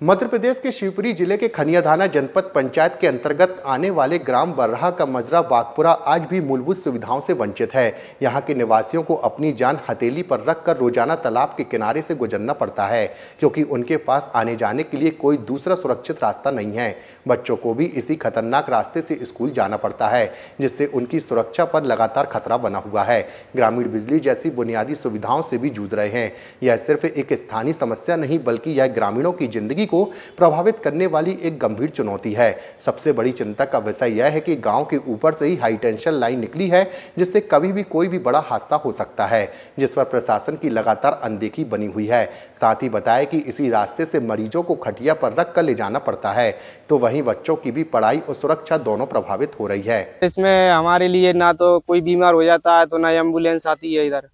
मध्य प्रदेश के शिवपुरी जिले के खनियाधाना जनपद पंचायत के अंतर्गत आने वाले ग्राम बर्राह का मजरा बागपुरा आज भी मूलभूत सुविधाओं से वंचित है। यहाँ के निवासियों को अपनी जान हथेली पर रखकर रोजाना तालाब के किनारे से गुजरना पड़ता है, क्योंकि उनके पास आने जाने के लिए कोई दूसरा सुरक्षित रास्ता नहीं है। बच्चों को भी इसी खतरनाक रास्ते से स्कूल जाना पड़ता है, जिससे उनकी सुरक्षा पर लगातार खतरा बना हुआ है। ग्रामीण बिजली जैसी बुनियादी सुविधाओं से भी जूझ रहे हैं। यह सिर्फ एक स्थानीय समस्या नहीं, बल्कि यह ग्रामीणों की जिंदगी को प्रभावित करने वाली एक गंभीर चुनौती है। सबसे बड़ी चिंता का विषय यह है कि गांव के ऊपर से ही हाई टेंशन लाइन निकली है, जिससे कभी भी कोई भी बड़ा हादसा हो सकता है, जिस पर प्रशासन की लगातार अनदेखी बनी हुई है। साथ ही बताया कि इसी रास्ते से मरीजों को खटिया पर रख कर ले जाना पड़ता है, तो वहीं बच्चों की भी पढ़ाई और सुरक्षा दोनों प्रभावित हो रही है। इसमें हमारे लिए ना तो कोई बीमार हो जाता है तो ना एम्बुलेंस आती है इधर,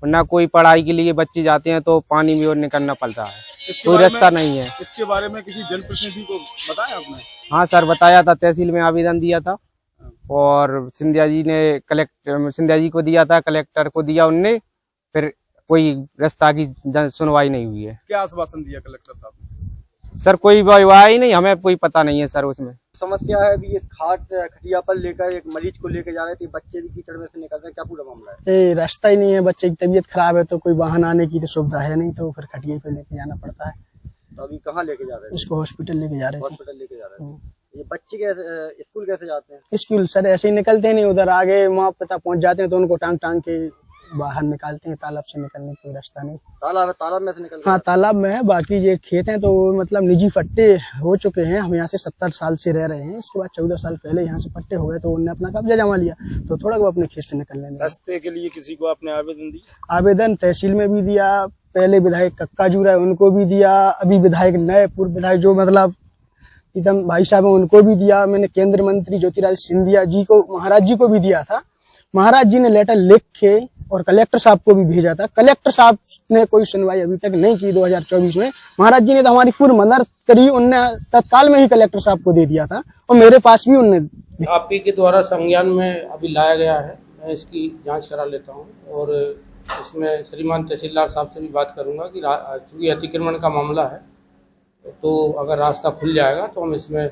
ना कोई पढ़ाई के लिए बच्चे जाते हैं तो पानी में और निकलना पड़ता है, कोई रास्ता नहीं है। इसके बारे में किसी जनप्रतिनिधि को बताया आपने? हाँ सर, बताया था, तहसील में आवेदन दिया था और सिंधिया जी को दिया था, कलेक्टर को दिया उनने, फिर कोई रास्ता की सुनवाई नहीं हुई है। क्या आश्वासन दिया कलेक्टर साहब ने? सर कोई वाह ही नहीं, हमें कोई पता नहीं है सर। उसमें समस्या है अभी, ये खटिया पर लेकर एक मरीज को लेकर जा रहे थे, बच्चे भी कीचड़ में से निकल रहे हैं, क्या पूरा मामला है? रास्ता ही नहीं है, बच्चे की तबीयत खराब है तो कोई वाहन आने की तो सुविधा है नहीं, तो फिर खटिया पे लेके जाना पड़ता है। तो अभी कहाँ लेके जा रहे हैं? उसको हॉस्पिटल लेके जा रहे हैं। हॉस्पिटल लेके जा रहे हैं। ये बच्चे कैसे स्कूल कैसे जाते हैं? स्कूल सर ऐसे ही निकलते नहीं, उधर आगे माँ पिता पहुँच जाते हैं तो उनको टांग टांग के बाहर निकालते हैं। तालाब से निकलने का कोई रास्ता नहीं। तालाब है, तालाब में से निकल? हाँ तालाब में है, बाकी ये खेत हैं तो मतलब निजी पट्टे हो चुके हैं। हम यहाँ से 70 साल से रह रहे हैं, इसके बाद 14 साल पहले यहाँ से पट्टे हो गए तो उन्होंने अपना कब्जा जमा लिया, तो थोड़ा वो अपने खेत से निकलने लगे। रास्ते के लिए किसी को आपने आवेदन दिया? आवेदन तहसील में भी दिया, पहले विधायक कक्का जूरा है उनको भी दिया, अभी विधायक नए पूर्व विधायक जो मतलब एकदम भाई साहब है उनको भी दिया। मैंने केंद्रीय मंत्री ज्योतिरादित्य सिंधिया जी को, महाराज जी को भी दिया था। महाराज जी ने लेटर लिख के और कलेक्टर साहब को भी भेजा था। कलेक्टर साहब ने कोई सुनवाई अभी तक नहीं की। 2024 में महाराज जी ने तो हमारी पूरी मदद करी, उनने तत्काल में ही कलेक्टर साहब को दे दिया था और मेरे पास भी उनने। आप ही के द्वारा संज्ञान में अभी लाया गया है, मैं इसकी जांच करा लेता हूं और इसमें श्रीमान तहसीलदार साहब से भी बात करूंगा कि चूंकि अतिक्रमण का मामला है तो अगर रास्ता खुल जाएगा तो हम इसमें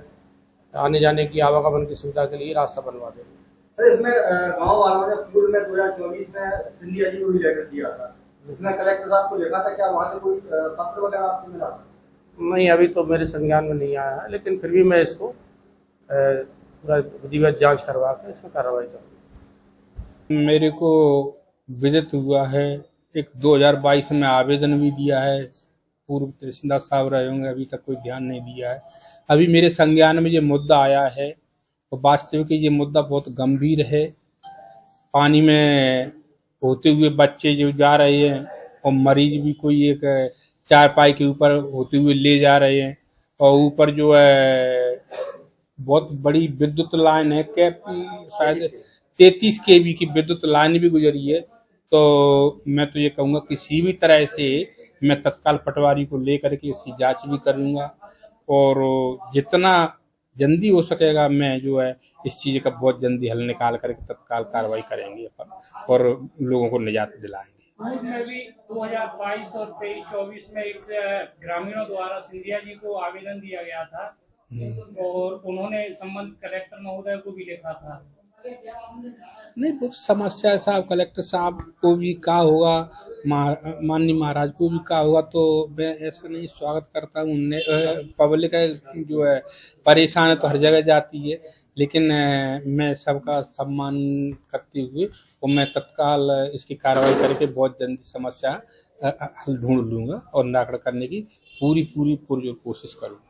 आने जाने की आवागमन की सुविधा के लिए रास्ता बनवा देंगे। इसमें गाँव वालों ने पूर्व में 2024 में सिंधिया जी को भी लेटर दिया था, इसमें कलेक्टर साहब को लिखा था, क्या वहाँ से कोई पत्र वगैरह आपको मिला? नहीं, अभी तो मेरे संज्ञान में नहीं आया है, लेकिन फिर भी मैं इसको पूरा विधिवत जांच करवा के इसमें कार्रवाई करूँगा। मेरे को विदित हुआ है, एक 2022 में आवेदन भी दिया है, पूर्व तहसीलदार साहब रहे होंगे, अभी तक कोई ध्यान नहीं दिया है। अभी मेरे संज्ञान में ये मुद्दा आया है तो वास्तविक ये मुद्दा बहुत गंभीर है। पानी में होते हुए बच्चे जो जा रहे हैं और मरीज भी कोई एक चारपाई के ऊपर होते हुए ले जा रहे हैं और ऊपर जो है बहुत बड़ी विद्युत लाइन है, शायद 33 kV की विद्युत लाइन भी गुजरी है। तो मैं तो ये कहूँगा किसी भी तरह से मैं तत्काल पटवारी को लेकर के इसकी जांच भी करूँगा और जितना जल्दी हो सकेगा मैं जो है इस चीज का बहुत जल्दी हल निकाल करके तत्काल कार्रवाई करेंगे अपन और लोगों को निजात दिलाएंगे। इसमें भी 2022 और 23-24 में एक ग्रामीणों द्वारा सिंधिया जी को आवेदन दिया गया था और उन्होंने संबंधित कलेक्टर महोदय को भी लिखा था। नहीं, बहुत समस्या है साहब, कलेक्टर साहब को भी कहा होगा, माननीय महाराज को भी कहा होगा, तो मैं ऐसा नहीं स्वागत करता हूँ। पब्लिक जो है परेशान है तो हर जगह जाती है, लेकिन मैं सबका सम्मान करते हुए और मैं तत्काल इसकी कार्रवाई करके बहुत जल्दी समस्या हल ढूंढ लूंगा और निराकरण करने की पूरी कोशिश करूँगा।